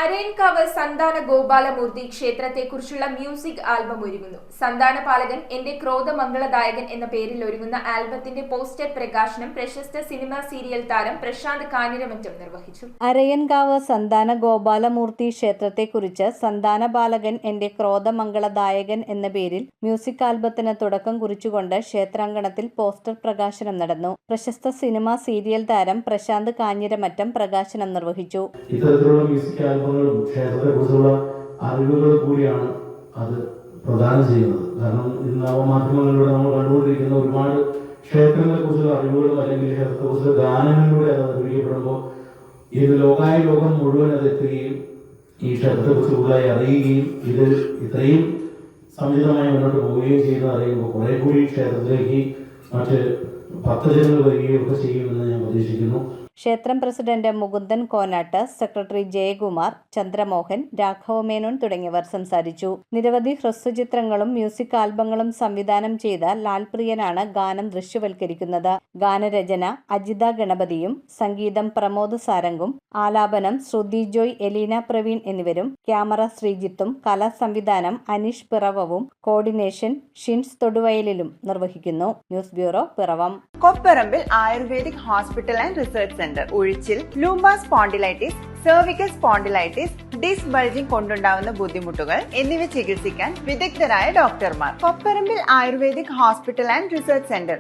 അരയൻകാവ് സന്താന Gopalamoorthy ക്ഷേത്രത്തെക്കുറിച്ചുള്ള music album ഒരുങ്ങുന്നു. സന്താനപാലകൻ എന്റെ ക്രോധമംഗളദായകൻ എന്ന പേരിൽ ഒരുങ്ങുന്ന ആൽബത്തിന്റെ പോസ്റ്റർ പ്രകാശനം പ്രശസ്ത സിനിമാ സീരിയൽ താരം പ്രശാന്ത് കാഞ്ഞിരമറ്റം നിർവഹിച്ചു. അരയൻകാവ് സന്താന ഗോപാലമൂർത്തി ക്ഷേത്രത്തെക്കുറിച്ച് സന്താനപാലകൻ എന്റെ ക്രോധമംഗളദായകൻ എന്ന പേരിൽ മ്യൂസിക് ആൽബത്തിന് തുടക്കം കുറിച്ചുകൊണ്ട് ക്ഷേത്രാങ്കണത്തിൽ പോസ്റ്റർ പ്രകാശനം നടന്നു. പ്രശസ്ത സിനിമാ സീരിയൽ താരം പ്രശാന്ത് കാഞ്ഞിരമറ്റം പ്രകാശനം നിർവഹിച്ചു. ആൽബങ്ങളും ക്ഷേത്രത്തെക്കുറിച്ചുള്ള അറിവുകൾ കൂടിയാണ് അത് പ്രദാനം ചെയ്യുന്നത്. കാരണം ഇന്ന് നവമാധ്യമങ്ങളിലൂടെ നമ്മൾ കണ്ടുകൊണ്ടിരിക്കുന്ന ഒരുപാട് ക്ഷേത്രങ്ങളെക്കുറിച്ചുള്ള അറിവുകളും അല്ലെങ്കിൽ ക്ഷേത്രത്തെക്കുറിച്ചുള്ള ഗാനങ്ങളിലൂടെ അത് അറിയിക്കപ്പെടുമ്പോൾ ഇത് ലോകം മുഴുവൻ അത് എത്തുകയും ഈ ക്ഷേത്രത്തെക്കുറിച്ച് കൂടുതലായി അറിയുകയും ഇത് ഇത്രയും സമുചിതമായി മുന്നോട്ട് പോവുകയും ചെയ്യുന്നത് അറിയുമ്പോൾ കുറെ കൂടി ക്ഷേത്രത്തിലേക്ക് മറ്റ് ഭക്തജനങ്ങൾ വരികയും ഒക്കെ ചെയ്യുമെന്ന് ഞാൻ പ്രതീക്ഷിക്കുന്നു. ക്ഷേത്രം പ്രസിഡന്റ് മുകുന്ദൻ കോനാട്ട്, സെക്രട്ടറി ജയകുമാർ, ചന്ദ്രമോഹൻ, രാഘവമേനോൻ തുടങ്ങിയവർ സംസാരിച്ചു. നിരവധി ഹ്രസ്വചിത്രങ്ങളും മ്യൂസിക് ആൽബങ്ങളും സംവിധാനം ചെയ്ത ലാൽപ്രിയനാണ് ഗാനം ദൃശ്യവൽക്കരിക്കുന്നത്. ഗാനരചന അജിത ഗണപതിയും സംഗീതം പ്രമോദ് സാരംഗും, ആലാപനം ശ്രുതി ജോയ്, എലീന പ്രവീൺ എന്നിവരും, ക്യാമറ ശ്രീജിത്തും, കലാസംവിധാനം അനീഷ് പിറവവും, കോർഡിനേഷൻ ഷിൻസ് തൊടുവയലിലും നിർവഹിക്കുന്നു. News bureau, Piravom. Kopparambil ayurvedic hospital and research centre. ഉഴിച്ചിൽ, lumbar spondylitis, cervical spondylitis, disc bulging കൊണ്ടുണ്ടാവുന്ന ബുദ്ധിമുട്ടുകൾ എന്നിവ ചികിത്സിക്കാൻ വിദഗ്ധരായ ഡോക്ടർമാർ. Kopparambil ayurvedic hospital and research centre.